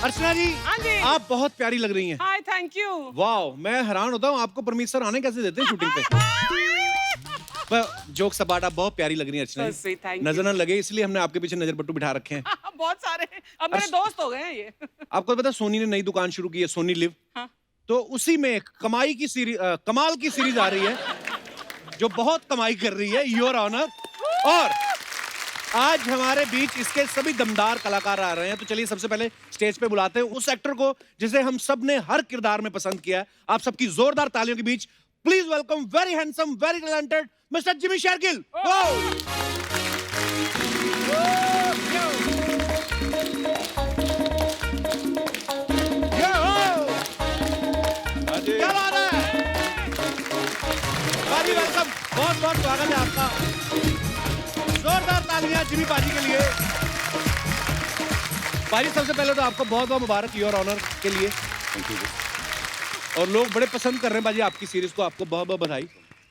अर्चना जी, हाँ जी। आप बहुत प्यारी लग रही हैं। हाय, थैंक यू। वाओ, मैं हैरान होता हूँ आपको परमिट सर आने कैसे देते हैं शूटिंग पे। जोक सपाट, आप बहुत प्यारी लग रही हैं अर्चना So जी। sweet, thank नजर you. न लगे इसलिए हमने आपके पीछे नजर पट्टू बिठा रखे हैं। बहुत सारे हैं। अब मेरे दोस्त हो गए हैं ये। आपको पता है सोनी ने नई दुकान शुरू की है, सोनी लिव। हाँ। तो उसी में एक कमाल की सीरीज आ रही है जो बहुत कमाई कर रही है, योर ऑनर। और आज हमारे बीच इसके सभी दमदार कलाकार आ रहे हैं। तो चलिए सबसे पहले स्टेज पे बुलाते हैं उस एक्टर को जिसे हम सब ने हर किरदार में पसंद किया है। आप सबकी जोरदार तालियों के बीच please welcome very handsome, very talented mister Jimmy Shergill. क्या बात है, भाजी वेलकम, बहुत बहुत स्वागत है आपका। जोरदार तालियां जिमी पाजी के लिए। पाजी सबसे पहले तो आपको बहुत बहुत मुबारक योर ऑनर के लिए। Thank you. और लोग बड़े पसंद कर रहे हैं पाजी आपकी सीरीज को, आपको बहुत बहुत बधाई।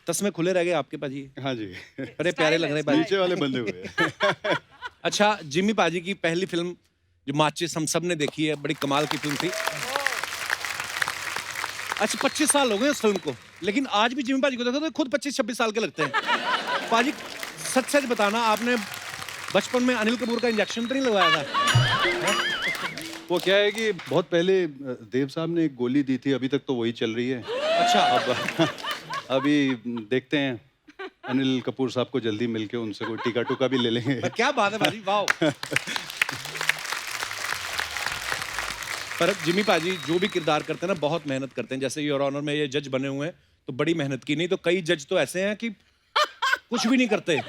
तस्मे खुले रह गए आपके पाजी, हाँ जी। बड़े प्यारे लग रहे हैं पाजी। नीचे वाले बंदे हुए। अच्छा, जिमी पाजी की पहली फिल्म जो माचिस हम सब ने देखी है, बड़ी कमाल की फिल्म थी। अच्छा 25 साल हो गए उस फिल्म को, लेकिन आज भी जिमी पाजी को देखो तो खुद 25-26 साल के लगते हैं। पाजी सच सच बताना, आपने बचपन में अनिल कपूर का इंजेक्शन तो नहीं लगवाया था? वो क्या है कि बहुत पहले देव साहब ने एक गोली दी थी, अभी तक तो वही चल रही है। अच्छा, अब अभी देखते हैं, अनिल कपूर साहब को जल्दी मिलके उनसे कोई टीका टूका भी ले लेंगे। क्या बात है पाजी, वाह। पर जिमी पाजी जो भी किरदार करते हैं ना, बहुत मेहनत करते हैं। जैसे योर ऑनर में ये जज बने हुए हैं तो बड़ी मेहनत की, नहीं तो कई जज तो ऐसे हैं कि कुछ भी नहीं करते।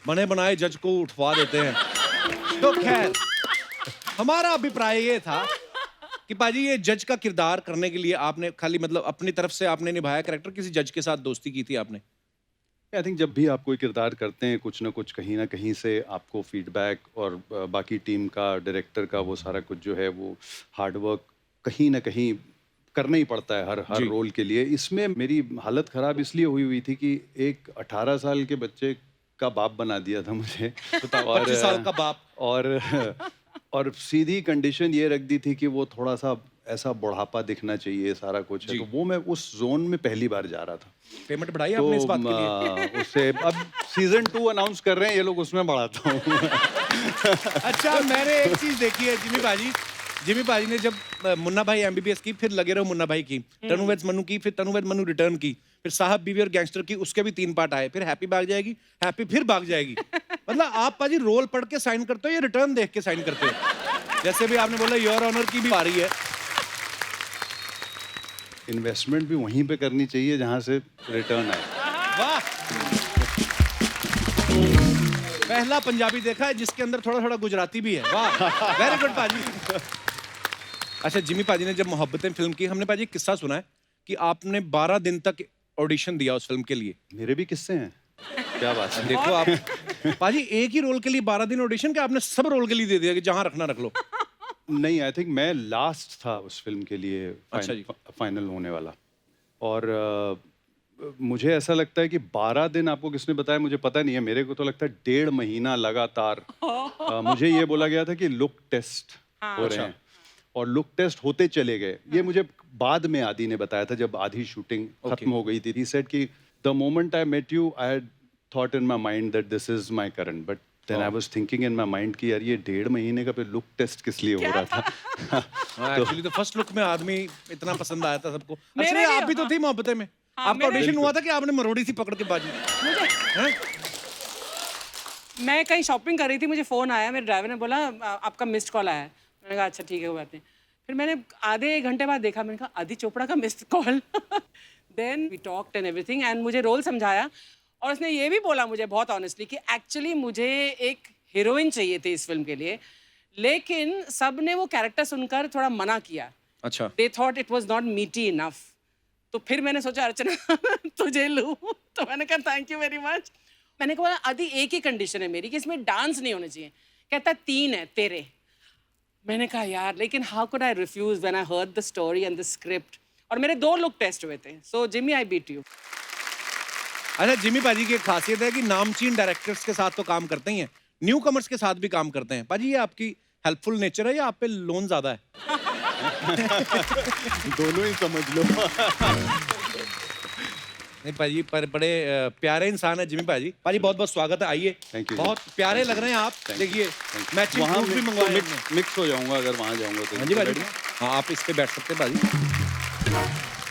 बने बनाए जज को उठवा देते हैं। तो खैर, हमारा अभिप्राय ये था कि पाजी ये जज का किरदार करने के लिए आपने खाली मतलब अपनी तरफ से आपने निभाया कैरेक्टर, किसी जज के साथ दोस्ती की थी आपने? आई थिंक जब भी आप कोई किरदार करते हैं, कुछ ना कुछ कहीं ना कहीं से आपको फीडबैक और बाकी टीम का, डायरेक्टर का, वो सारा कुछ जो है वो हार्डवर्क कहीं ना कहीं करना ही पड़ता है हर रोल के लिए। इसमें मेरी हालत ख़राब इसलिए हुई थी कि एक 18 साल के बच्चे का बाप बना दिया था मुझे। 25 साल का बाप। और सीधी कंडीशन ये रख दी थी कि वो थोड़ा सा ऐसा बुढ़ापा दिखना चाहिए, सारा कुछ है। तो वो मैं उस जोन में पहली बार जा रहा था। पेमेंट बढ़ाई आपने इस बात के लिए? उससे अब सीजन 2 अनाउंस कर रहे हैं ये लोग, उसमें बढ़ाता हूँ। अच्छा, मैंने एक चीज देखी है जिमी पाजी ने जब मुन्ना भाई MBBS की, फिर लगे रहो मुन्ना भाई की, तनु वेड्स मनु की, फिर तनु वेड्स मनु रिटर्न की, फिर साहब बीवी और गैंगस्टर की, उसके भी 3 पार्ट आए, फिर हैप्पी भाग जाएगी, हैप्पी फिर भाग जाएगी। मतलब आप पाजी रोल पढ़ के साइन करते हो या रिटर्न देख के साइन करते हो? जैसे भी आपने बोला योर ऑनर की भी आ रही है। इन्वेस्टमेंट भी वहीं पे करनी चाहिए जहां से रिटर्न आए। वाह, पहला पंजाबी देखा है जिसके अंदर थोड़ा थोड़ा गुजराती भी है। वाह, वेरी गुड पाजी। अच्छा, जिमी पाजी ने जब मोहब्बतें फिल्म की, हमने पाजी एक किस्सा सुना है कि आपने 12 दिन तक ऑडिशन दिया उस फिल्म के लिए। मेरे भी किस्से हैं, क्या बात है। देखो आप पाजी, एक ही रोल के लिए 12 दिन ऑडिशन, क्या आपने सब रोल के लिए दे दिया कि जहां रखना रख लो? नहीं, आई थिंक मैं लास्ट था उस फिल्म के लिए, अच्छा जी। फाइनल होने वाला। और मुझे ऐसा लगता है कि 12 दिन, आपको किसने बताया मुझे पता नहीं है, मेरे को तो लगता है 1.5 महीना लगातार। मुझे ये बोला गया था कि लुक टेस्ट हो रहे हैं, और लुक टेस्ट होते चले गए। ये मुझे बाद में आदि ने बताया था जब आधी शूटिंग खत्म हो गई थी। ही सेड कि the moment I met you I had thought in my mind that this is my current, but then I was thinking in my mind कि यार ये 1.5 महीने का फिर लुक टेस्ट किस लिए हो रहा था। एक्चुअली तो फर्स्ट लुक में आदमी इतना पसंद आया था सबको। मेरे अच्छा, भी, आप भी तो थी मोहब्बतें में। आपका ऑडिशन हुआ था कि आपने मरोड़ी सी पकड़ के बाजी? मैं कहीं शॉपिंग कर रही थी, मुझे फोन आया, मेरे ड्राइवर ने बोला आपका मिस्ड कॉल आया है। मैंने कहा अच्छा ठीक है, कोई बात नहीं। फिर मैंने आधे घंटे बाद देखा, मैंने कहा आदि चोपड़ा का missed call. Then we talked and everything, and मुझे रोल समझाया। और उसने ये भी बोला मुझे बहुत ऑनेस्टली कि एक्चुअली मुझे एक हीरोइन चाहिए थी इस फिल्म के लिए, लेकिन सब ने वो कैरेक्टर सुनकर थोड़ा मना किया। अच्छा, they thought it was not मीटी इनफ। तो फिर मैंने सोचा अर्चना तुझे लूं, तो मैंने कहा थैंक यू वेरी मच। मैंने कहा आदि एक ही कंडीशन है मेरी कि इसमें डांस नहीं होने चाहिए। कहता 3 है तेरे। मैंने कहा यार, लेकिन how could I refuse when I heard the story and the script. और मेरे 2 लुक टेस्ट हुए थे। So Jimmy, I beat you. अच्छा, जिमी पाजी की एक खासियत है कि नामचीन डायरेक्टर्स के साथ तो काम करते ही हैं, न्यू कमर्स के साथ भी काम करते हैं। पाजी, ये आपकी हेल्पफुल नेचर है या आप पे लोन ज्यादा है? दोनों ही समझ लो। नहीं पाजी, पर बड़े प्यारे इंसान है जिमी पाजी। पाजी बहुत बहुत स्वागत है, आइए। Thank you. बहुत प्यारे लग रहे हैं आप। देखिए, मैचिंग वहाँ फ्रूट भी मंगवाए हैं हमने। मिक्स हो जाऊंगा अगर वहाँ जाऊंगा तो। हाँ जी पाजी, हाँ आप इस पे बैठ सकते हैं पाजी।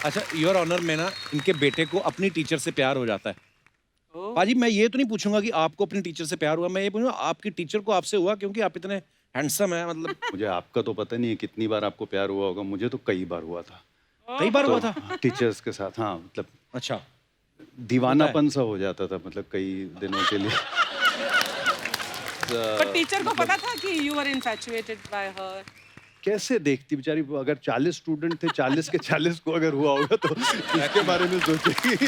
अच्छा, योर ऑनर में ना इनके बेटे को अपनी टीचर से प्यार हो जाता है। पाजी, मैं ये तो नहीं पूछूंगा कि आपको अपनी टीचर से प्यार हुआ, मैं ये पूछूंगा आपकी टीचर को आपसे हुआ, क्योंकि आप इतने हैंडसम है। मतलब मुझे आपका तो पता नहीं है कितनी बार आपको प्यार हुआ होगा, मुझे तो कई बार हुआ था। कई बार हुआ था? टीचर्स के साथ, हाँ, मतलब अच्छा, दीवानापन सा हो जाता था, मतलब कई दिनों के लिए। पर टीचर को पता था कि you were infatuated by her. कैसे देखती बेचारी, अगर 40 स्टूडेंट थे, 40 के 40 को अगर हुआ होगा तो इसके बारे में सोचेगी।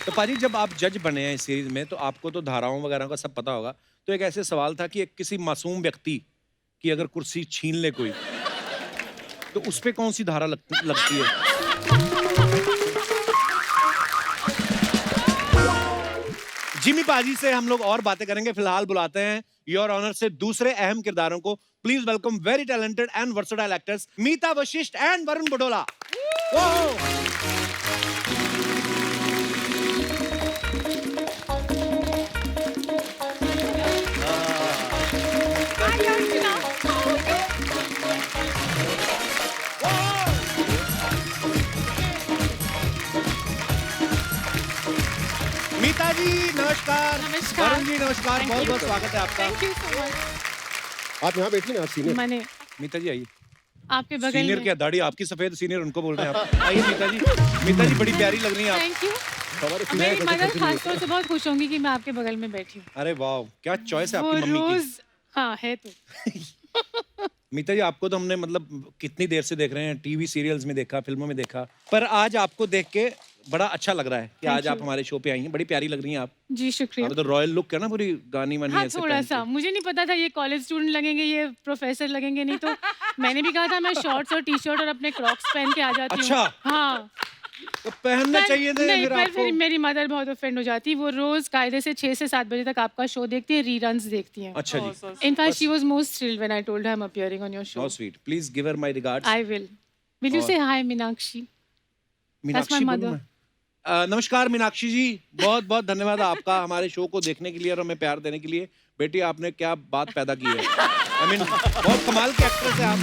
तो पाजी, जब आप जज बने हैं इस सीरीज में तो आपको तो धाराओं वगैरह का सब पता होगा। तो एक ऐसे सवाल था कि एक किसी मासूम व्यक्ति की अगर कुर्सी छीन ले कोई, तो उस पे कौन सी धारा लगती है? जिमी पाजी से हम लोग और बातें करेंगे। फिलहाल बुलाते हैं योर ऑनर से दूसरे अहम किरदारों को। Please welcome very talented and versatile actors Meeta Vashisht and Varun Badola. Meeta ji नमस्कार। नमस्कार। वरुण जी नमस्कार। Thank बहुत you. बहुत स्वागत है आपका। Thank you so much. आप यहाँ बैठिए ना, आप सीनियर। मैंने मीता जी आइए। आपके बगल सीनियर में। क्या, दाढ़ी आपकी सफेद, सीनियर उनको बोल रहे हैं आप। आइए मीता जी। मीता जी बड़ी प्यारी लग रही हैं आप। Thank you. हमारे सीनियर मेरी कैसे मदर कैसे खासतौर से बहुत खुश होंगी कि मैं आपके बगल में बैठी हूँ। अरे वाह, क्या चॉइस है वो आपकी मम्मी की। रोज हाँ है तो। मीता जी, आपको तो हमने मतलब कितनी देर से देख रहे हैं, टीवी सीरियल्स में देखा, फिल्मों में देखा, पर आज आपको देख के बड़ा अच्छा लग रहा है कि Thank आज आप you. हमारे शो पे आई हैं। बड़ी प्यारी लग रही हैं आप। जी शुक्रिया। आप तो रॉयल लुक है ना, पूरी गानी वानी हाँ ऐसे थोड़ा पहन सा, के। मुझे नहीं पता था ये कॉलेज स्टूडेंट लगेंगे, ये प्रोफेसर लगेंगे, नहीं तो मैंने भी कहा था मैं शॉर्ट्स और टी शर्ट और अपने क्रॉक्स पहन के आ जाती हूँ। अच्छा। हाँ तो पहनना चाहिए थे नहीं, फिर पर आपको। फिर मेरी मदर बहुत ऑफेंड हो जाती है। वो रोज कायदे से 6 से 7 बजे तक आपका शो देखती है, रीरन्स देखती हैं। अच्छा जी, in fact she was most thrilled when I told her I am appearing on your show. How sweet. Please give her my regards. I will you और- से हाय मीनाक्षी? मीनाक्षी my बोलूं mother. मैं? नमस्कार मीनाक्षी जी, बहुत बहुत धन्यवाद आपका हमारे शो को देखने के लिए और हमें प्यार देने के लिए। बेटी, आपने क्या बात पैदा की है। आई मीन बहुत कमाल के एक्ट्रेस है आप।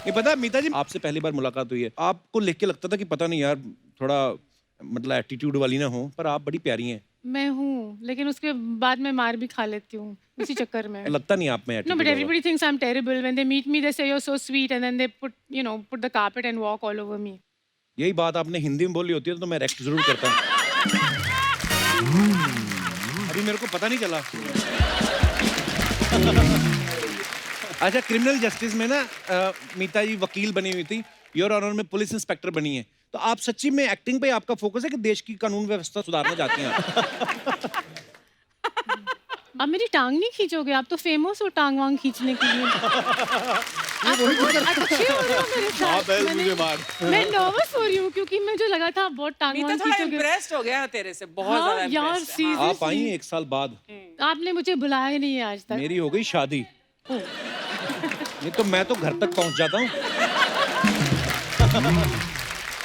ये पता है मीता जी, आपसे पहली बार मुलाकात हुई है, आपको लिख के लगता था कि पता नहीं यार, थोड़ा मतलब एटीट्यूड वाली ना हो, पर आप बड़ी प्यारी हैं। मैं हूँ, लेकिन उसके बाद मैं मार भी खा लेती हूँ इसी चक्कर में। लगता नहीं आप में No, but attitude होगा। everybody thinks I'm terrible. When they meet me, they say you're so sweet, and then they put the carpet and walk all over me. यही बात आपने हिंदी में बोली होती है तो मैं रेक्ट जरूर करता। अभी मेरे को पता नहीं चला। अच्छा, क्रिमिनल जस्टिस में ना मीता जी वकील बनी हुई थी, योर ऑनर में पुलिस इंस्पेक्टर बनी है। तो आप सच्ची में एक्टिंग पे आपका फोकस है कि देश की कानून व्यवस्था सुधारना चाहती हैं आप? अब मेरी टांग नहीं खींचोगे? आप तो फेमस हो टांग वांग खींचने के लिए। आप अच्छे हो ना मेरे साथ। मैं नर्वस हो रही हूँ क्योंकि मुझे लगा था आप बहुत टांग मीता वांग थोड़ा खींचोगे। इम्प्रेस्ड हो गया तेरे से, बहुत हाँ, ज्यादा यार, impressed है। आप आई seriously। 1 साल बाद, आपने मुझे बुलाया ही नहीं है आज तक। मेरी हो गई शादी। नहीं तो मैं तो घर तक पहुंच जाता हूँ।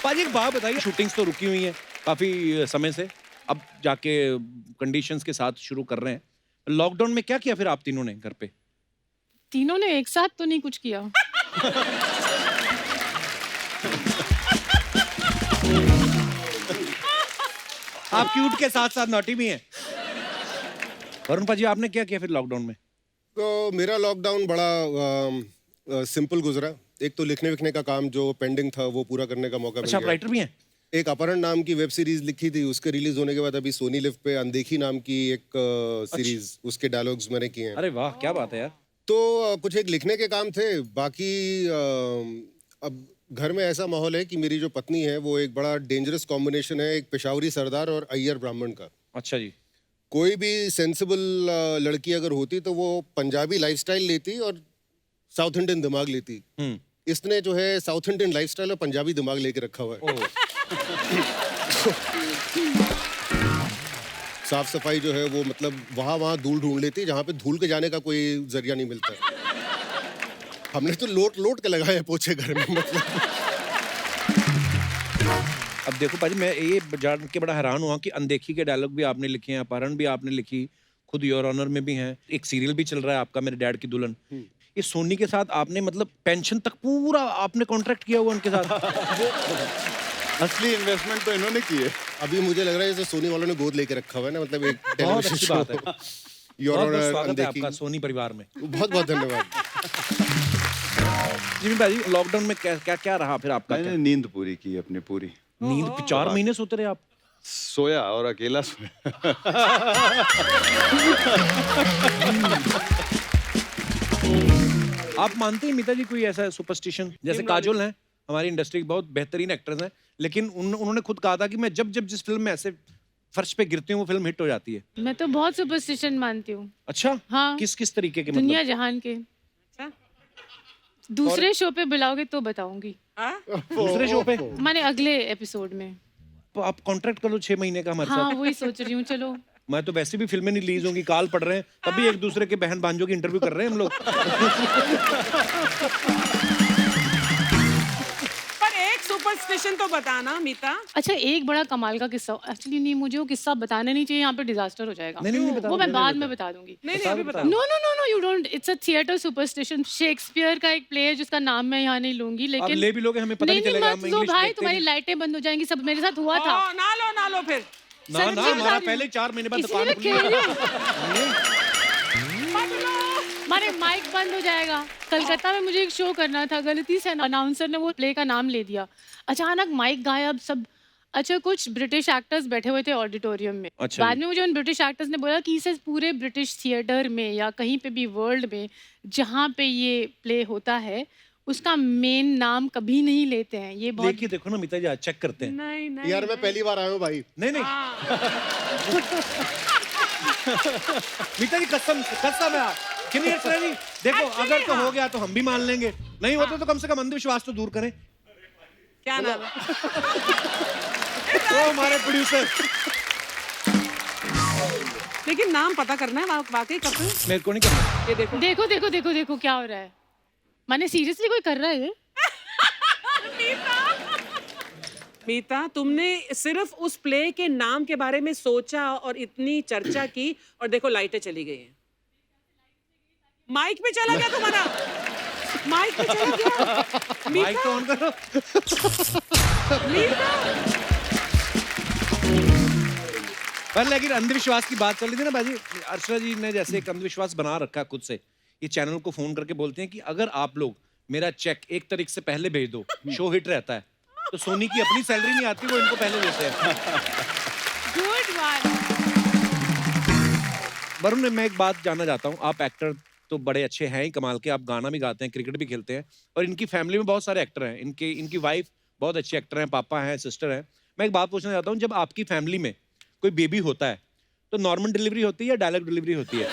पाजी, एक बात बताइए, शूटिंग्स तो रुकी हुई हैं काफी समय से, अब जाके कंडीशंस के साथ शुरू कर रहे हैं। लॉकडाउन में क्या किया फिर आप तीनों ने घर पे? तीनों ने एक साथ तो नहीं कुछ किया। आप क्यूट के साथ साथ नॉटी भी हैं। वरुण पाजी, आपने क्या किया फिर लॉकडाउन में? तो मेरा लॉकडाउन बड़ा सिंपल गुजरा। एक तो लिखने विखने का काम जो पेंडिंग था वो पूरा करने का मौका अच्छा, मिल आप गया। राइटर भी हैं? एक अपहरण नाम की वेब सीरीज लिखी थी, उसके रिलीज होने के बाद अभी सोनी लिव पे अनदेखी नाम की एक सीरीज, उसके डायलॉग्स मैंने किए हैं। अरे वाह, क्या बात है यार। तो कुछ एक लिखने के काम थे, बाकी अब घर में ऐसा माहौल है कि मेरी जो पत्नी है वो एक बड़ा डेंजरस कॉम्बिनेशन है, एक पेशावरी सरदार और अय्यर ब्राह्मण का। अच्छा जी। कोई भी सेंसिबल लड़की अगर होती तो वो पंजाबी लाइफस्टाइल लेती और साउथ इंडियन दिमाग लेती। इसने जो है साउथ इंडियन लाइफस्टाइल और पंजाबी दिमाग लेके रखा हुआ है। साफ सफाई जो है वो मतलब वहाँ धूल ढूंढ लेती है जहाँ पे धूल के जाने का कोई जरिया नहीं मिलता है। हमने तो लोट के लगाए हैं पोछे घर में मतलब। अब देखो पाजी, मैं ये जान के बड़ा हैरान हुआ कि अनदेखी के डायलॉग भी आपने लिखे हैं, अपहरण भी आपने लिखी, खुद योर ऑनर में भी हैं, एक सीरियल भी चल रहा है आपका मेरे डैड की दुल्हन। ये सोनी के साथ आपने मतलब पेंशन तक पूरा आपने कॉन्ट्रैक्ट किया हुआ उनके साथ। असली इन्वेस्टमेंट तो इन्होंने की है। अभी मुझे लग रहा है जैसे सोनी वालों ने गोद लेके रखा हुआ है ना, मतलब एक बहुत टेलीविजन अच्छी शो। बात है। योर बहुत बहुत ऑनर स्वागत है अनदेखी। आपका सोनी परिवार में। बहुत बहुत धन्यवाद। जिमी भाई, लॉकडाउन में क्या क्या रहा फिर आपका? मैंने नींद पूरी की अपनी पूरी। नींद 4 महीने सोते रहे आप? सोया और अकेला सोया। आप मानते हैं मीता जी कोई ऐसा सुपरस्टिशन? जैसे काजोल हैं, हमारी इंडस्ट्री की बहुत बेहतरीन एक्ट्रेस हैं, लेकिन उन्होंने खुद कहा था कि मैं जब जिस फिल्म में ऐसे फर्श पे गिरती हूँ वो फिल्म हिट हो जाती है। मैं तो बहुत सुपरस्टिशन मानती हूँ। अच्छा? हाँ। किस तरीके के दुनिया मतलब? जहान के। अच्छा। दूसरे शो पे बुलाओगे तो बताऊंगी। हाँ? दूसरे शो पे? माने अगले एपिसोड में। तो आप कॉन्ट्रैक्ट कर लो 6 महीने का हमारे हाँ साथ। वही सोच रही हूँ, चलो। मैं तो वैसे भी फिल्में नहीं रिलीज होंगी, काल पढ़ रहे हैं, तभी एक दूसरे के बहन भांजों की इंटरव्यू कर रहे हैं हम लोग। पर एक सुपरस्टिशन तो बताना मीता। अच्छा, एक बड़ा कमाल का किस्सा, एक्चुअली नहीं, मुझे वो किस्सा बताना नहीं चाहिए, यहाँ पे डिजास्टर हो जाएगा। नहीं, बता वो दो, मैं बाद में बता दूंगी। नहीं अभी बता। No no no no, you don't, it's a theatre superstition. Shakespeare का एक प्ले है जिसका नाम मैं यहाँ नहीं लूंगी, आप लेकिन ले भी लोगे, हमें पता नहीं चलेगा। मत लो भाई, तुम्हारी लाइटें बंद हो जाएंगी। सब मेरे साथ हुआ था। ना लो फिर। ना हमारा पहले 4 महीने बाद इसलिए दुकान मैं खुली कह है। रही हूँ। हमारे माइक बंद हो जाएगा। कलकत्ता में मुझे एक शो करना था, गलती से अनाउंसर ने वो प्ले का नाम ले दिया, अचानक माइक गायब सब। अच्छा, कुछ ब्रिटिश एक्टर्स बैठे हुए थे ऑडिटोरियम में। अच्छा बाद जी। में मुझे उन ब्रिटिश एक्टर्स ने बोला कि इसे पूरे ब्रिटिश थिएटर में या कहीं पे भी वर्ल्ड में जहाँ पे ये प्ले होता है उसका मेन नाम कभी नहीं लेते हैं। ये बहुत लेके देखो ना मीता जी, आज चेक करते हैं। नहीं यार मैं पहली बार आया हूँ भाई। नहीं मीता जी, कसम है आप। कितनी अच्छा जी, देखो अगर तो हो गया तो हम भी मान लेंगे, नहीं होता तो कम से कम अंधविश्वास तो दूर करें। क्या नाम है? वो हमारे प्रोड्यूसर। लेकिन नाम पता करना है वाकई कपिल। मेरे को नहीं करना। ये देखो। देखो देखो देखो देखो क्या हो रहा है। मैंने सीरियसली कोई कर रहा है ये? मीता, तुमने सिर्फ उस प्ले के नाम के बारे में सोचा और इतनी चर्चा की, और देखो लाइटें चली गई हैं। माइक पे चला गया तुम्हारा। माइक पे चला गया। माइक तो ऑन करो। पर लेकिन अंधविश्वास की बात चल रही थी ना बाजी, अर्चना जी ने जैसे एक अंधविश्वास बना रखा खुद से। ये चैनल को फोन करके बोलते हैं कि अगर आप लोग मेरा चेक 1 तारीख से पहले भेज दो, शो हिट रहता है। तो सोनी की अपनी सैलरी नहीं आती, वो इनको पहले देते हैं। Good one. वरुण, मैं एक बात जानना चाहता हूँ, आप एक्टर तो बड़े अच्छे हैं ही, कमाल के, आप गाना भी गाते हैं, क्रिकेट भी खेलते हैं, और इनकी फैमिली में बहुत सारे एक्टर हैं। इनकी वाइफ बहुत अच्छी एक्टर हैं, पापा हैं, सिस्टर हैं। मैं एक बात पूछना चाहता हूँ, जब आपकी फैमिली में कोई बेबी होता है तो नॉर्मल डिलीवरी होती है या डायरेक्ट डिलीवरी होती है?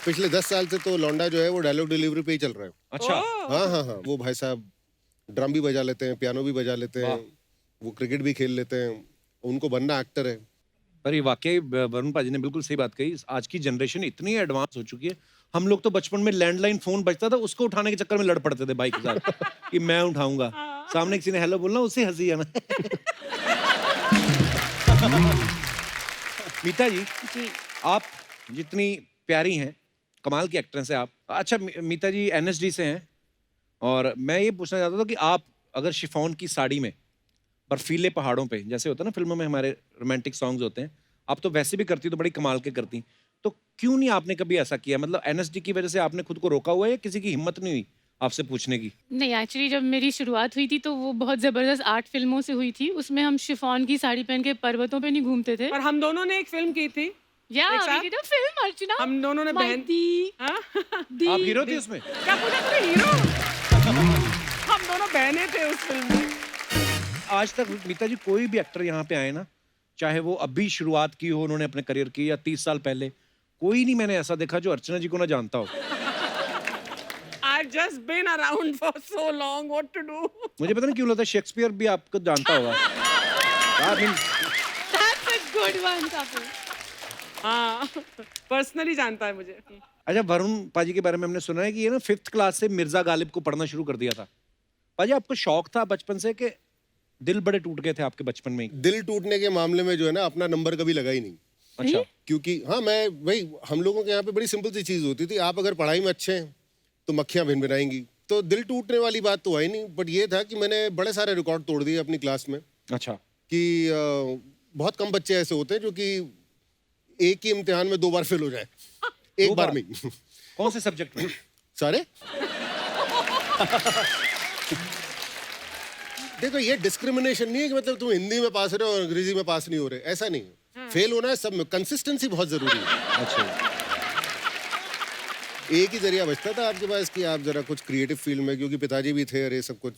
पिछले 10 साल से तो लौंडा जो है वो डायलॉग डिलीवरी पे ही चल रहा है। अच्छा। हाँ, वो भाई साहब ड्रम भी बजा लेते हैं, पियानो भी बजा लेते हैं, वो क्रिकेट भी खेल लेते हैं। उनको बनना एक्टर है। पर ये वाकई वरुण पाजी ने बिल्कुल सही बात कही। आज की जनरेशन इतनी एडवांस हो चुकी है। हम लोग तो बचपन में लैंडलाइन फोन बजता था, उसको उठाने के चक्कर में लड़ पड़ते थे भाई के साथ कि मैं उठाऊंगा। सामने किसी ने हेलो बोलना, उससे हंसी आना। मीता जी, आप जितनी प्यारी हैं, कमाल की एक्ट्रेस है आप। अच्छा मीता जी NSD से हैं, और मैं ये पूछना चाहता था कि आप अगर शिफॉन की साड़ी में बर्फीले पहाड़ों पे, जैसे होता है ना फिल्मों में हमारे रोमांटिक सॉन्ग्स होते हैं, आप तो वैसे भी करती तो बड़ी कमाल के करती, तो क्यों नहीं आपने कभी ऐसा किया? मतलब NSD की वजह से आपने खुद को रोका हुआ है या किसी की हिम्मत नहीं हुई आपसे पूछने की? नहीं, एक्चुअली जब मेरी शुरुआत हुई थी तो वो बहुत जबरदस्त 8 फिल्मों से हुई थी। उसमें हम शिफॉन की साड़ी पहन के पर्वतों पे नहीं घूमते थे। और हम दोनों ने एक फिल्म की थी। या एक साथ? we did a film, अर्चना। हम दोनों ने बहन। हाँ? आप हीरो थी उसमें? क्या पूछा तूने? हीरो? हम दोनों बहनें थे उस फिल्म में। आज तक मीता जी कोई भी एक्टर यहाँ पे आए ना, चाहे वो अभी शुरुआत की हो उन्होंने अपने करियर की या 30 साल पहले, कोई नहीं मैंने ऐसा देखा जो अर्चना जी को ना जानता हो। I've just been around for so long. What to do? मुझे पता नहीं क्यों लगता है शेक्सपियर भी आपको जानता होगा। I mean, That's a good one, Kapoor. हाँ, पर्सनली जानता है मुझे। अच्छा वरुण पाजी के बारे में हमने सुना है कि ये ना 5th क्लास से मिर्जा गालिब को पढ़ना शुरू कर दिया था। पाजी आपको शौक था बचपन से कि दिल बड़े टूट गए थे आपके बचपन में ही? दिल टूटने के मामले में जो है ना अपना नंबर कभी लगा ही नहीं। अच्छा क्योंकि हाँ मैं वही हम लोगों के यहाँ पे बड़ी सिंपल सी चीज होती थी, आप अगर पढ़ाई में अच्छे हैं तो मक्खियाँ भिनभिनाएंगी, तो दिल टूटने वाली बात तो आई नहीं। बट ये था कि मैंने बड़े सारे रिकॉर्ड तोड़ दिए अपनी क्लास में अच्छा कि बहुत कम बच्चे ऐसे होते हैं जो कि एक ही इम्तिहान में 2 बार फेल हो जाए एक दो बार बार? में कौन से सब्जेक्ट में? सारे देखो ये डिस्क्रिमिनेशन नहीं है कि मतलब तुम हिंदी में पास हो रहे हो और अंग्रेजी में पास नहीं हो रहे, ऐसा नहीं है। फेल होना है सब में, कंसिस्टेंसी बहुत जरूरी है। अच्छा एक ही जरिया बचता था आपके पास कि आप जरा कुछ क्रिएटिव फील्ड में, क्योंकि पिताजी भी थे और ये सब कुछ,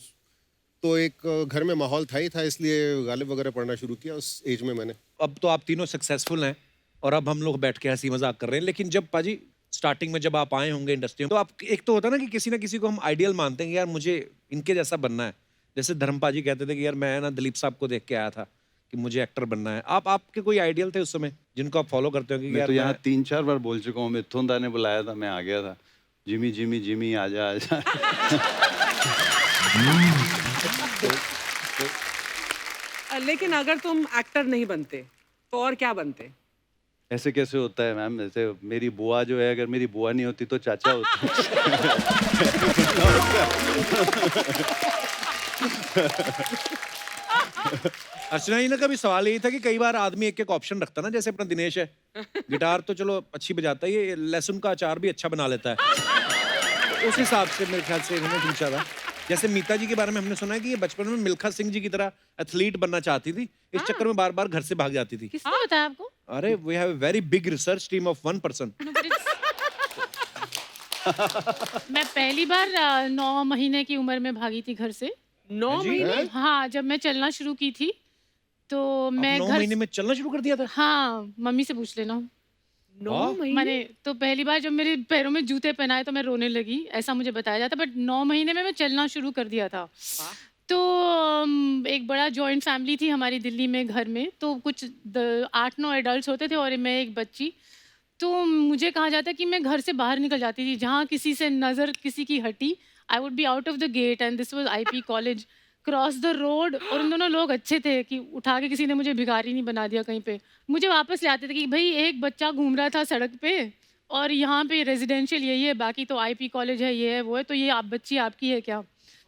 तो एक घर में माहौल था ही था, इसलिए गालिब वगैरह पढ़ना शुरू किया उस एज में मैंने। अब तो आप तीनों सक्सेसफुल हैं और अब हम लोग बैठ के हंसी मजाक कर रहे हैं, लेकिन जब पाजी स्टार्टिंग में जब आप आए होंगे इंडस्ट्री में तो आप एक तो होता ना कि किसी ना किसी को हम आइडियल मानते हैं कि यार मुझे इनके जैसा बनना है। जैसे धर्म पाजी कहते थे कि यार मैं ना दिलीप साहब को देख के आया था कि मुझे एक्टर बनना है। आपके कोई आइडियल थे उस समय जिनको आप फॉलो करते हो कि मैं यार तो यहाँ 3-4 बार बोल चुका हूँ। मिथुन दा ने बुलाया था, मैं आ गया था। जिमी जिमी जिमी आजा आजा। लेकिन अगर तुम एक्टर नहीं बनते तो और क्या बनते? ऐसे कैसे होता है मैम? ऐसे मेरी बुआ जो है, अगर मेरी बुआ नहीं होती तो चाचा होता। अर्चना जी ने कभी सवाल यही था कि कई बार आदमी एक एक ऑप्शन रखता ना, जैसे अपना दिनेश है, गिटार तो चलो अच्छी बजाता है, ये लहसुन का अचार भी अच्छा बना लेता है। तो उस हिसाब से मेरे ख्याल से इन्होंने पूछा था। जैसे मीता जी के बारे में हमने सुना है कि ये बचपन में मिल्खा सिंह जी की तरह एथलीट बनना चाहती थी, इस चक्कर में बार बार घर से भाग जाती थी। किसने बताया आपको? अरे we have a very big research team of 1 person. मैं पहली बार 9 महीने की उम्र में भागी थी घर से। 9 महीने? हाँ, जब मैं चलना शुरू की थी तो मैं 9 घर महीने में चलना शुरू कर दिया था? हाँ, मम्मी से पूछ लेना। 9 महीने? मैंने तो पहली बार जब मेरे पैरों में जूते पहनाए तो मैं रोने लगी, ऐसा मुझे बताया जाता, बट 9 महीने में मैं चलना शुरू कर दिया था। तो एक बड़ा जॉइंट फैमिली थी हमारी दिल्ली में घर में, तो कुछ 8-9 एडल्ट्स होते थे और मैं एक बच्ची। तो मुझे कहा जाता कि मैं घर से बाहर निकल जाती थी, जहाँ किसी से नज़र किसी की हटी, I would be out of the gate and this was IP college, cross the road. और उन दोनों लोग अच्छे थे कि उठा के किसी ने मुझे भिखारी नहीं बना दिया कहीं पे, मुझे वापस ले आते थे कि भाई एक बच्चा घूम रहा था सड़क पे और यहाँ पे रेजिडेंशियल यही है, बाकी तो आईपी कॉलेज है, ये है वो है, तो ये आप बच्ची आपकी है क्या?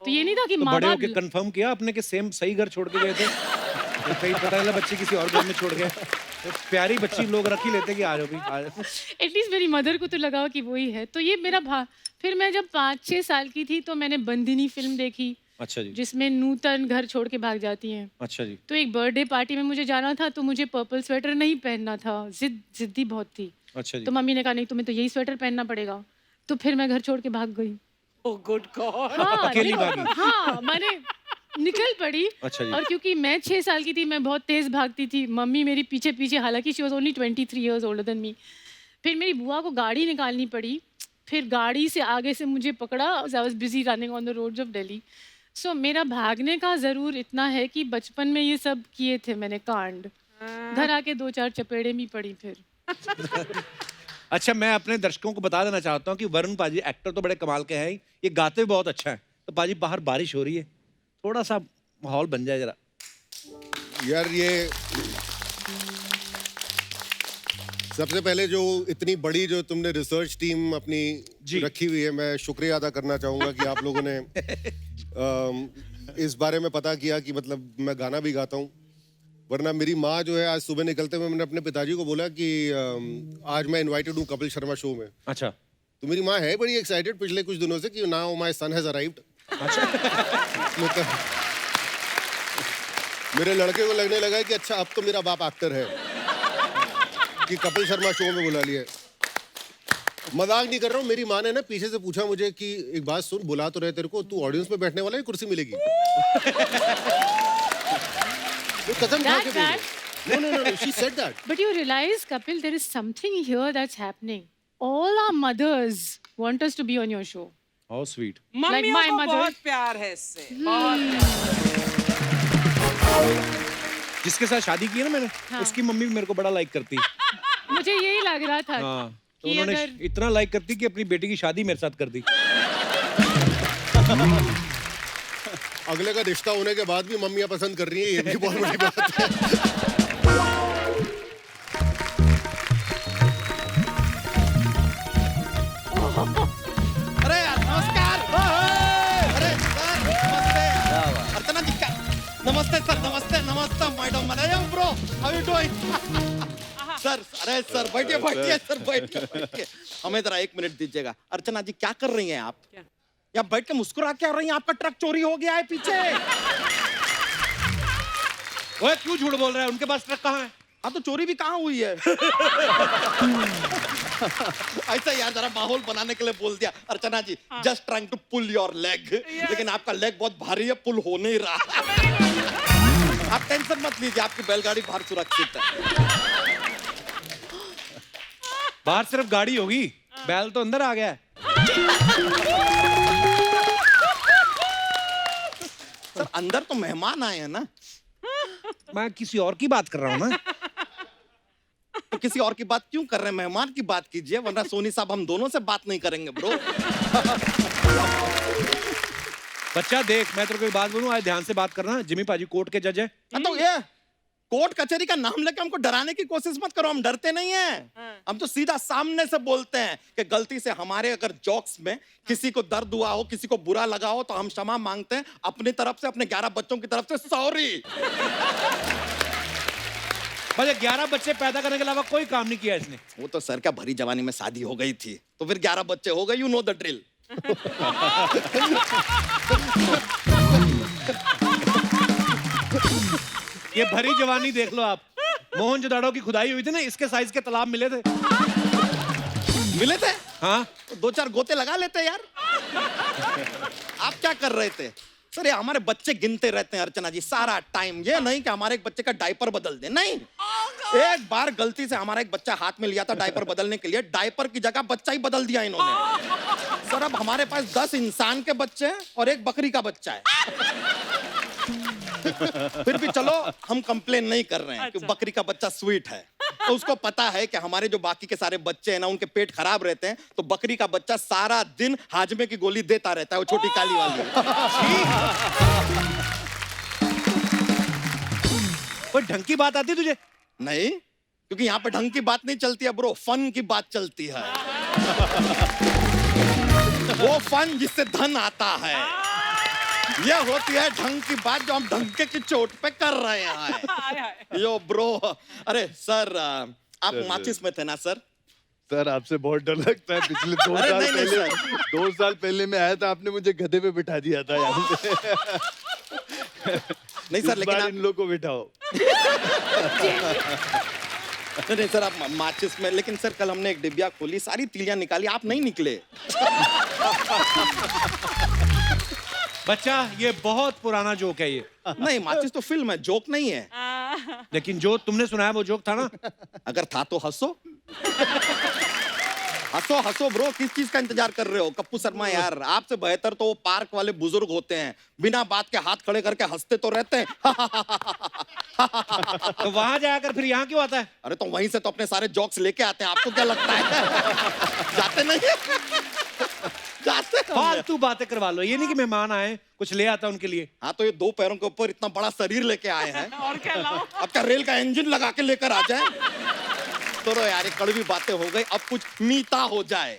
तो ये नहीं था कि तो माँ बड़े बाप होके कंफर्म किया आपने कि सेम सही घर छोड़ के गए थे? तो कहीं पता चला बच्चे किसी और घर में छोड़ गए। तो प्यारी बच्ची लोग रख ही लेते कि आ जाओ भी, आ जाओ। एटलीस्ट मेरी मदर को तो लगा कि वही है। तो ये मेरा फिर मैं जब 5-6 साल की थी तो मैंने बंदिनी फिल्म देखी, अच्छा जी, जिसमें नूतन घर छोड़ के भाग जाती हैं। अच्छा जी, तो एक बर्थडे पार्टी में मुझे जाना था, तो मुझे पर्पल स्वेटर नहीं पहनना था, जिद्दी बहुत थी। अच्छा जी। तो मम्मी ने कहा नहीं तुम्हें तो यही स्वेटर पहनना पड़ेगा, तो फिर मैं घर छोड़ के भाग गई। Oh good God. हाँ, अकेली भागी? हाँ, मैंने निकल पड़ी। अच्छा जी। और क्योंकि मैं 6 साल की थी, मैं बहुत तेज भागती थी, मम्मी मेरी पीछे पीछे, हालांकि she was only 23 years older than me. फिर मेरी बुआ को गाड़ी निकालनी पड़ी, फिर गाड़ी से आगे से मुझे पकड़ा, I was busy running on the roads of Delhi. So मेरा भागने का ज़रूर इतना है कि बचपन में ये सब किए थे मैंने कांड, घर आके 2-4 चपेड़े भी पड़ी फिर। अच्छा मैं अपने दर्शकों को बता देना चाहता हूँ कि वरुण पाजी एक्टर तो बड़े कमाल के हैं ही, ये गाते भी बहुत अच्छा है। तो पाजी बाहर बारिश हो रही है, थोड़ा सा माहौल बन जाए जरा। यार ये सबसे पहले जो इतनी बड़ी जो तुमने रिसर्च टीम अपनी जी। रखी हुई है, मैं शुक्रिया अदा करना चाहूँगा कि आप लोगों ने इस बारे में पता किया कि मतलब मैं गाना भी गाता हूँ। वरना मेरी माँ जो है, आज सुबह निकलते हुए मैंने अपने पिताजी को बोला कि आज मैं इनवाइटेड हूँ कपिल शर्मा शो में। अच्छा, तो मेरी माँ है बड़ी एक्साइटेड पिछले कुछ दिनों से कि now my son has arrived. मतलब मेरे लड़के को लगने लगा कि अच्छा अब तो मेरा बाप एक्टर है कि कपिल शर्मा शो में बुला लिया। मजाक नहीं कर रहा हूँ, मेरी माँ ने ना पीछे से पूछा मुझे कि एक बात सुन, बुला तो रहे तेरे को, तू ऑडियंस में बैठने वाला है, कुर्सी मिलेगी। वो कसम खा के बोली। No. She said that. But you realize, Kapil, there is something here that's happening. All our mothers want us to be on your show. How sweet. मम्मियों my को mother. बहुत प्यार है इससे बहुत जिसके साथ शादी की है ना मैंने, उसकी मम्मी भी मेरे को बड़ा लाइक करती है। मुझे यही लग रहा था हाँ, तो कि उन्होंने अगर इतना लाइक करती कि अपनी बेटी की शादी मेरे साथ कर दी। अगले का रिश्ता होने के बाद भी मम्मियाँ पसंद कर रही हैं, ये भी बहुत बड़ी बात है। अरे नमस्कार। अरे सर नमस्ते। अर्चना जी क्या? नमस्ते सर, नमस्ते madam. Bro, how you doing? Sir, अरे सर बैठिए सर, बैठिए। हमें जरा 1 मिनट दीजिएगा। अर्चना जी क्या कर रही हैं आप? यहाँ बैठ के मुस्कुरा क्या रही हैं? आपका ट्रक चोरी हो गया है पीछे। ओए क्यों झूठ बोल रहा है? उनके पास ट्रक कहाँ है? हाँ तो चोरी भी कहाँ हुई है? ऐसा यार जरा माहौल बनाने के लिए बोल दिया। Archana ji just trying to pull your leg, लेकिन आपका लेग बहुत भारी है, पुल हो नहीं रहा। आप टेंशन मत लीजिए, आपकी बैलगाड़ी बाहर सुरक्षित है। बाहर सिर्फ गाड़ी होगी, बैल तो अंदर आ गया है। सर अंदर तो मेहमान आए हैं ना, मैं किसी और की बात कर रहा हूँ ना। तो किसी और की बात क्यों कर रहे हैं? मेहमान की बात कीजिए, वरना सोनी साहब हम दोनों से बात नहीं करेंगे ब्रो। बच्चा देख, मैं तेरे को एक बात बोलूं, आज ध्यान से बात करना। जिमी पाजी कोर्ट के जज है। तो ये कोर्ट कचहरी का नाम लेकर हमको डराने की कोशिश मत करो, हम डरते नहीं हैं। हम तो सीधा सामने से बोलते हैं कि गलती से हमारे अगर जोक्स में किसी को दर्द हुआ हो, किसी को बुरा लगा हो, तो हम क्षमा मांगते हैं अपनी तरफ से, अपने 11 बच्चों की तरफ से। सॉरी। मुझे 11 बच्चे पैदा करने के अलावा कोई काम नहीं किया इसने। वो तो सर क्या भरी जवानी में शादी हो गई थी, तो फिर 11 बच्चे हो गए, यू नो द ड्रिल। ये भरी जवानी देख लो आप। मोहनजोदाड़ो की खुदाई हुई थी ना, इसके साइज के तालाब मिले थे। मिले थे? हाँ, तो 2-4 गोते लगा लेते यार। आप क्या कर रहे थे? सर ये हमारे बच्चे गिनते रहते हैं अर्चना जी सारा टाइम। ये नहीं कि हमारे एक बच्चे का डायपर बदल दे, नहीं। एक बार गलती से हमारा एक बच्चा हाथ में लिया था डायपर बदलने के लिए, डायपर की जगह बच्चा ही बदल दिया इन्होंने। सर अब हमारे पास 10 इंसान के बच्चे हैं और 1 बकरी का बच्चा है। फिर भी चलो हम कंप्लेन नहीं कर रहे हैं कि बकरी का बच्चा स्वीट है। तो उसको पता है कि हमारे जो बाकी के सारे बच्चे हैं ना, उनके पेट खराब रहते हैं, तो बकरी का बच्चा सारा दिन हाजमे की गोली देता रहता है, वो छोटी काली वाली। कोई ढंग की बात आती तुझे? नहीं, क्योंकि यहाँ पे ढंग की बात नहीं चलती है ब्रो, फन की बात चलती है। वो फन जिससे धन आता है, ये होती है ढंग की बात जो हम ढंग की चोट पे कर रहे हैं। यो ब्रो, अरे सर आप माचिस में थे ना सर? सर आपसे बहुत डर लगता है। पिछले 2 अरे साल नहीं, नहीं, पहले 2 साल पहले मैं आया था, आपने मुझे गधे पे बिठा दिया था यहाँ पे। नहीं सर, इस लेकिन बार आप इन लोगों को बिठाओ। नहीं सर, आप माचिस में, लेकिन सर कल हमने एक डिब्बिया खोली, सारी तीलियां निकाली, आप नहीं निकले। बच्चा ये बहुत पुराना जोक है ये। नहीं, माचिस तो फिल्म है, जोक नहीं है। लेकिन जो तुमने सुनाया वो जोक था ना। अगर था तो हंसो। हंसो हंसो ब्रो, किस चीज का इंतजार कर रहे हो? कप्पू शर्मा यार, आपसे बेहतर तो वो पार्क वाले बुजुर्ग होते हैं, बिना बात के हाथ खड़े करके हंसते तो रहते हैं। तो वहां जाकर फिर यहाँ क्यों आता है? अरे तो वहीं से तो अपने सारे जोक्स लेके आते हैं, आपको क्या लगता है? जाते नहीं? जाते हैं। फालतू बातें करवा लो, ये नहीं कि मेहमान आए कुछ ले आता उनके लिए। हाँ तो ये 2 पैरों के ऊपर इतना बड़ा शरीर लेके आए हैं, और क्या लाओ? अब क्या रेल का इंजन लगा के लेकर आ जाए? तो यार ये कड़वी बातें हो गई, अब कुछ मीठा हो जाए।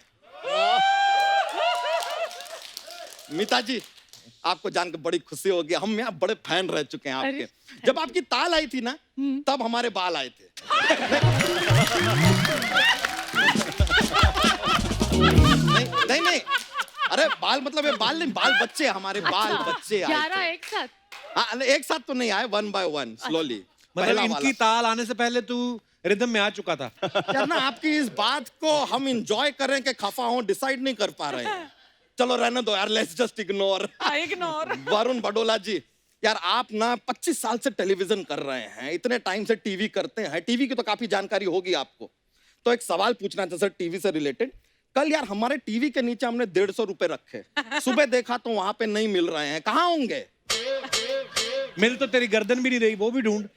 मीता जी, आपको जान के बड़ी खुशी होगी, हम यहाँ बड़े फैन रह चुके हैं आपके। जब आपकी ताल आई थी ना, तब हमारे बाल आए थे। नहीं नहीं, अरे बाल मतलब ये बाल नहीं, बाल बच्चे, हमारे बाल बच्चे आए 11 थे। एक साथ? हाँ, एक साथ तो नहीं आए, 1 by 1 स्लोली। मतलब इनकी ताल आने से पहले तू रिदम में आ चुका था। यार ना, आपकी इस बात को हम इंजॉय करें कि खफा हो, डिसाइड नहीं कर पा रहे हैं। चलो रहने दो यार, let's just ignore. Ignore. Varun Badola ji, यार आप ना 25 साल से टेलीविजन कर रहे हैं, इतने टाइम से टीवी करते हैं, टीवी की तो काफी जानकारी होगी आपको। तो एक सवाल पूछना था सर टीवी से रिलेटेड। कल यार हमारे टीवी के नीचे हमने 150 रुपए रखे, सुबह देखा तो वहां पे नहीं मिल रहे हैं, कहाँ होंगे? मिल तो तेरी गर्दन भी नहीं रही, वो भी ढूंढ।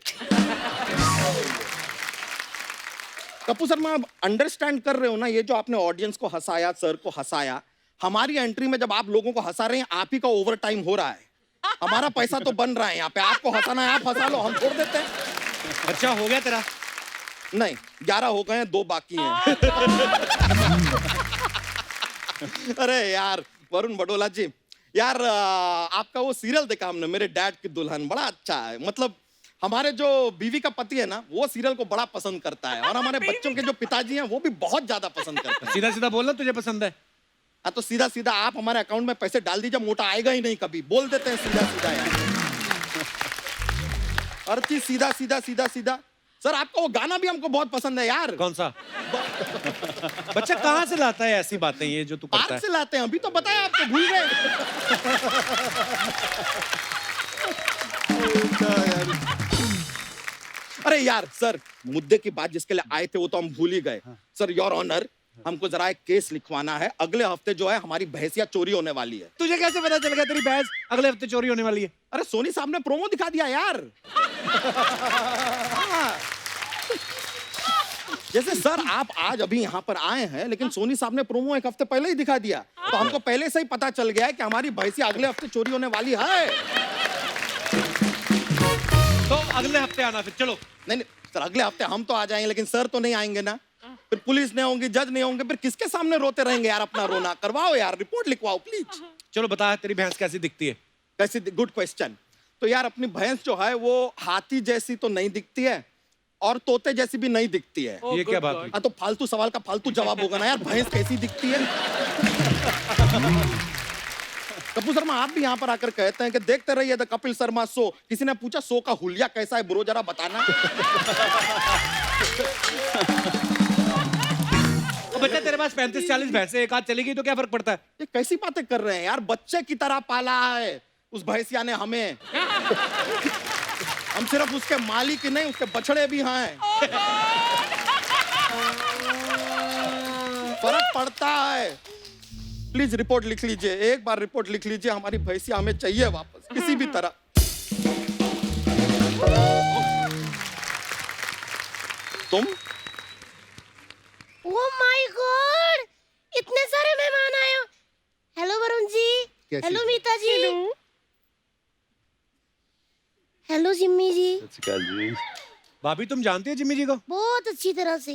कपूर सर मैं अंडरस्टैंड कर रहे हो ना, ये जो आपने ऑडियंस को हंसाया, सर को हंसाया, हमारी एंट्री में जब आप लोगों को हंसा रहे हैं, आप ही का ओवर टाइम हो रहा है, हमारा पैसा तो बन रहा है यहाँ पे। आपको हंसाना है आप हंसा लो, हम छोड़ देते हैं। अच्छा हो गया तेरा? नहीं 11 हो गए हैं, 2 बाकी हैं। अरे यार वरुण बडोला जी, यार आपका वो सीरियल देखा हमने, मेरे डैड की दुल्हन, बड़ा अच्छा है। मतलब हमारे जो बीवी का पति है ना, वो सीरियल को बड़ा पसंद करता है, और हमारे बच्चों के जो पिताजी हैं वो भी बहुत ज्यादा पसंद करते हैं। सीधा सीधा बोलना, तुझे पसंद है? हाँ तो सीधा सीधा आप हमारे अकाउंट में पैसे डाल दीजिए, मोटा आएगा ही नहीं कभी, बोल देते हैं सीधा सीधा यार। हर चीज सीधा सीधा सीधा सीधा। सर आपका वो गाना भी हमको बहुत पसंद है यार। कौन सा? बच्चा कहाँ से लाता है ऐसी बातें ये जो तू करता पार्क है? से लाते हैं, अभी तो बताया आपको, भूल गए। अरे यार सर, मुद्दे की बात जिसके लिए आए थे वो तो हम भूल ही गए। सर योर ऑनर, हमको जरा एक केस लिखवाना है। अगले हफ्ते जो है हमारी भैंसिया चोरी होने वाली है। तुझे कैसे पता चल गया तेरी भैंस अगले हफ्ते चोरी होने वाली है? अरे सोनी साहब ने प्रोमो दिखा दिया यार। हाँ। जैसे सर आप आज अभी यहाँ पर आए हैं, लेकिन सोनी साहब ने प्रोमो 1 हफ्ते पहले ही दिखा दिया, तो हमको पहले से ही पता चल गया है कि हमारी भैंसिया अगले हफ्ते चोरी होने वाली है। तो अगले हफ्ते आना फिर, चलो। नहीं नहीं सर, अगले हफ्ते हम तो आ जाएंगे, लेकिन सर तो नहीं आएंगे ना। फिर पुलिस नहीं होंगी, जज नहीं होंगे, फिर किसके सामने रोते रहेंगे यार? अपना रोना करवाओ यार, रिपोर्ट लिखवाओ प्लीज। चलो बता तेरी भैंस कैसी दिखती है? कैसी? Good question. तो यार अपनी भैंस जो है वो हाथी जैसी तो नहीं दिखती है, और तोते जैसी भी नहीं दिखती है। ये क्या बात हुई? हाँ तो फालतू सवाल का फालतू जवाब होगा ना यार, भैंस कैसी दिखती है? कपूर शर्मा आप भी यहाँ पर आकर कहते हैं कि देखते रहिए द कपिल शर्मा शो। किसी ने पूछा शो का हुलिया कैसा है ब्रो, जरा बताना। बच्चा तेरे पास 35-40 भैंसे, एक आध चली गई तो क्या फर्क पड़ता है? ये कैसी बातें कर रहे हैं यार, बच्चे की तरह पाला है उस भैंसिया ने हमें। हम सिर्फ उसके मालिक ही नहीं, उसके बछड़े भी हैं। फर्क पड़ता है। प्लीज रिपोर्ट लिख लीजिए, एक बार रिपोर्ट लिख लीजिए, हमारी भैंसिया हमें चाहिए वापस किसी भी तरह। तुम? ओह माय गॉड, इतने सारे मेहमान आए हो। हेलो वरुण जी, हेलो मीता जी, हेलो जिम्मी जी। जी। भाभी तुम जानती हो जिम्मी जी को? बहुत अच्छी तरह से।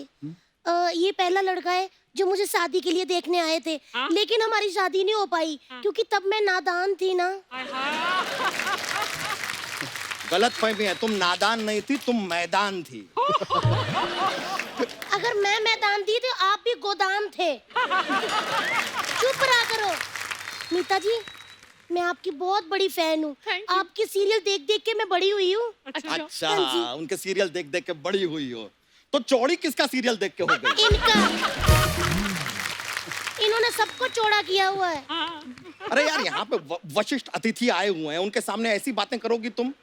ये पहला लड़का है जो मुझे शादी के लिए देखने आए थे, लेकिन हमारी शादी नहीं हो पाई क्योंकि तब मैं नादान थी ना। गलत फहमी है, तुम नादान नहीं थी, तुम मैदान थी। अगर मैं मैदान थी तो आप भी गोदाम थे। चुप रहा करो। मीता जी, मैं आपकी बहुत बड़ी फैन हूँ। आपके सीरियल देख देख के मैं बड़ी हुई हूँ। अच्छा, हाँ जी। उनके सीरियल देख देख के बड़ी हुई हो। तो चौड़ी किसका सीरियल देख के हो गई? इनका। इन्होंने सबको चौड़ा किया हुआ है। अरे यार यहाँ पे वशिष्ठ अतिथि आए हुए हैं, उनके सामने ऐसी बातें करोगी तुम?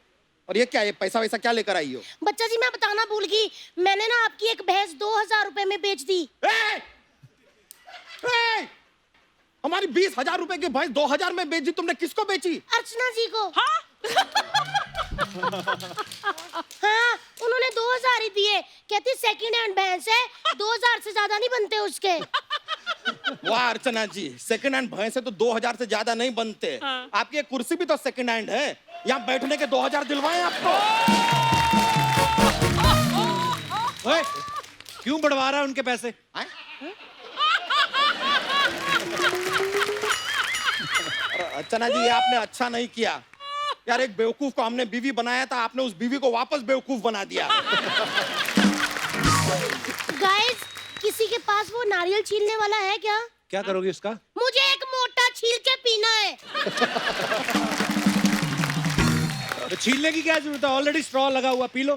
और ये क्या है, पैसा वैसा क्या लेकर आई हो? बच्चा जी मैं बताना भूल गई, मैंने ना आपकी एक भैंस 2000 रुपए में बेच दी। हमारी 20,000 रुपए की भैंस 2000 में बेच दी तुमने? किसको बेची? अर्चना जी को। हाँ, उन्होंने 2000 ही दिए, कहती सेकंड हैंड भैंस है, 2000 से ज्यादा नहीं बनते उसके। वाह अर्चना जी, सेकंड हैंड भैंस है तो 2000 से ज्यादा नहीं बनते। आपकी एक कुर्सी भी तो सेकंड हैंड है, यहाँ बैठने के 2000 दिलवाए आपको। ओए, क्यों बढ़वा रहा है उनके पैसे? अर्चना जी ये आपने अच्छा नहीं किया यार, एक बेवकूफ को हमने बीवी बनाया था, आपने उस बीवी को वापस बेवकूफ बना दिया। गाइस, किसी के पास वो नारियल छीलने वाला है क्या? क्या करोगी उसका? मुझे एक मोटा छील के पीना है। तो छीलने की क्या जरूरत है, ऑलरेडी स्ट्रॉ लगा हुआ, पी लो।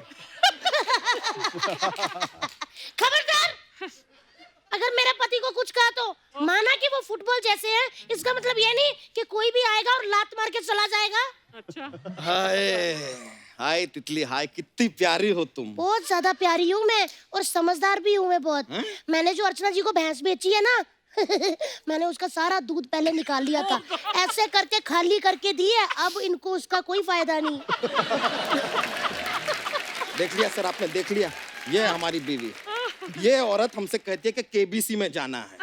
खबरदार, अगर मेरे पति को कुछ कहा तो माना कि वो फुटबॉल जैसे हैं, इसका मतलब ये नहीं कि कोई भी आएगा और लात मार के चला जाएगा। अच्छा हाय हाय तितली हाय, कितनी प्यारी हो तुम। बहुत ज्यादा प्यारी हूँ मैं और समझदार भी हूँ मैं बहुत। मैंने जो अर्चना जी को भैंस बेची है ना मैंने उसका सारा दूध पहले निकाल लिया था, ऐसे करके खाली करके दी है, अब इनको उसका कोई फायदा नहीं। देख लिया सर आपने, देख लिया, ये हमारी बीवी। ये औरत हमसे कहती है कि केबीसी में जाना है।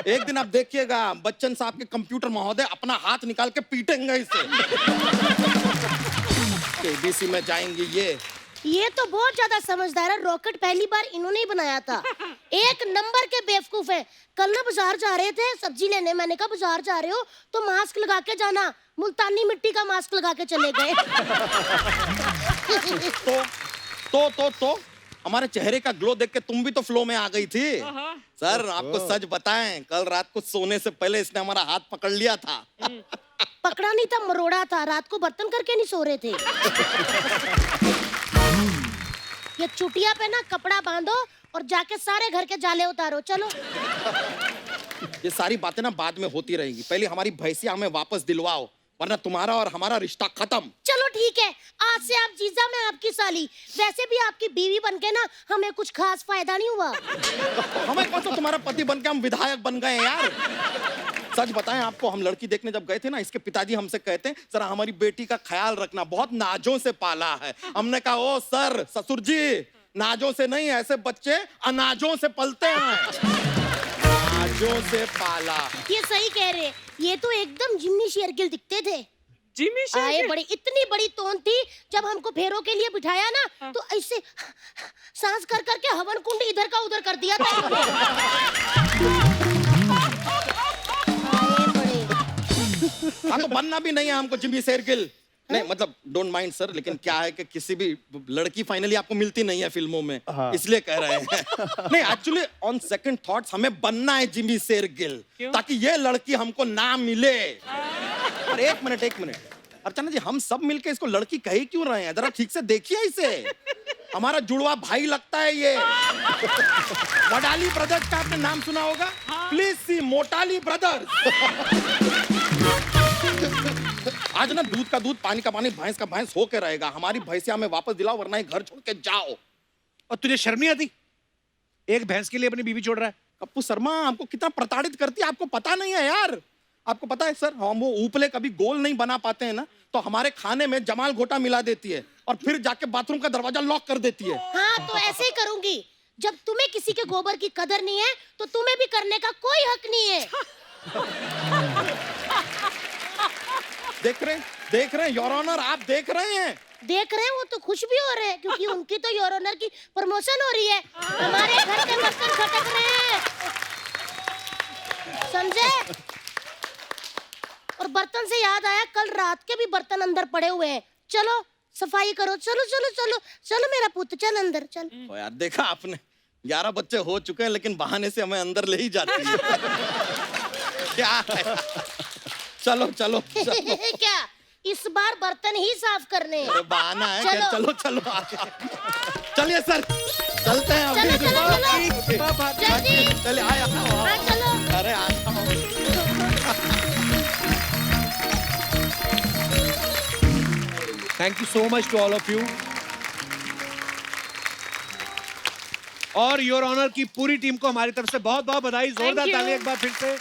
एक दिन आप देखिएगा बच्चन साहब के कंप्यूटर महोदय अपना हाथ निकाल के पीटेंगे इसे। केबीसी में जाएंगी ये तो बहुत ज्यादा समझदार है। रॉकेट पहली बार इन्होंने ही बनाया था। एक नंबर के बेवकूफ है। कल ना बाजार जा रहे थे सब्जी लेने, मैंने कहा बाजार जा रहे हो तो मास्क लगा के जाना, मुल्तानी मिट्टी का मास्क लगा के चले गए। तो हमारे चेहरे का ग्लो देख के तुम भी तो फ्लो में आ गई थी। सर आपको सच बताएं, कल रात को सोने से पहले इसने हमारा हाथ पकड़ लिया था। पकड़ा नहीं था, मरोड़ा था। रात को बर्तन करके नहीं सो रहे थे। ये चुटिया पे ना कपड़ा बांधो और जाके सारे घर के जाले उतारो। चलो ये सारी बातें ना बाद में होती रहेंगी, पहले हमारी भैंसिया हमें वापस दिलवाओ, वरना तुम्हारा और हमारा रिश्ता खत्म। चलो ठीक है, आज से आप जीजा, मैं आपकी साली। वैसे भी आपकी बीवी बनके ना हमें कुछ खास फायदा नहीं हुआ। हमें कौन सा तुम्हारा पति बनके हम विधायक बन गए यार। सच बताएं आपको, हम लड़की देखने जब गए थे ना, इसके पिताजी हमसे कहते हैं जरा हमारी बेटी का ख्याल रखना, बहुत नाजों से पाला है। हमने कहा ओ सर ससुर जी, नाजों से नहीं, ऐसे बच्चे अनाजों से पलते हैं। नाजों से पाला। ये सही कह रहे, ये तो एकदम जिम्मी शेरगिल दिखते थे। जिमी आए बड़ी, इतनी बड़ी तोन थी। जब हमको फेरों के लिए बिठाया ना तो ऐसे सांस कर करके हवन कुंड इधर का उधर कर दिया था। आए बड़े। हाँ तो बनना भी नहीं है हमको जिम्मी शेरगिल। नहीं मतलब डोंट माइंड सर, लेकिन क्या है कि किसी भी लड़की फाइनली आपको मिलती नहीं है फिल्मों में, इसलिए कह रहे हैं। नहीं एक्चुअली ऑन सेकंड थॉट्स हमें बनना है जिम्मी शेरगिल, ताकि ये लड़की हमको ना मिले। और एक मिनट अर्चना जी, हम सब मिलके इसको लड़की कह ही क्यों रहे हैं? जरा ठीक से देखिए इसे, हमारा जुड़वा भाई लगता है ये। वडाली ब्रदर्स का आपने नाम सुना होगा, प्लीज सी मोटाली ब्रदर्स। आज ना दूध का दूध, पानी का पानी, भैंस का भैंस होके रहेगा। हमारी भैंसिया हमें वापस दिलाओ, वरना ये घर छोड़ के जाओ। और तुझे शर्म नहीं आती? एक भैंस के लिए अपनी बीवी छोड़ रहा है। कप्पू शर्मा हमको कितना प्रताड़ित करती है आपको पता नहीं है यार। आपको पता है सर, हम वो ऊपले कभी गोल नहीं बना पाते हैं ना, तो हमारे खाने में जमाल घोटा मिला देती है और फिर जाके बाथरूम का दरवाजा लॉक कर देती है। हाँ तो ऐसे ही करूंगी। जब तुम्हें किसी के गोबर की कदर नहीं है तो तुम्हें भी करने का कोई हक नहीं है। देख रहे हैं योर ऑनर, आप देख रहे हैं। देख रहे हैं, वो तो खुश भी हो रहे हैं क्योंकि उनकी तो योर ऑनर की प्रमोशन हो रही है। हमारे घर के बर्तन खटक रहे हैं, समझे? और बर्तन से याद आया, कल रात के भी बर्तन अंदर पड़े हुए हैं। चलो सफाई करो, चलो चलो चलो चलो मेरा पुत्र, चल अंदर चल। ओ यार देखा आपने, 11 बच्चे हो चुके हैं लेकिन बहाने से हमें अंदर ले ही जाती है। क्या है? चलो चलो, चलो। क्या इस बार बर्तन ही साफ करने हैं? अरे बहाना है क्या? चलो चलो आगे। चलिए सर, चलते हैं अभी। चलो चलो चलो जल्दी। चले आया। हाँ चलो। अरे आता thank you so much to all of you. और योर ऑनर की पूरी टीम को हमारी तरफ से बहुत बहुत बधाई। जोरदार you. ताली एक बार फिर से।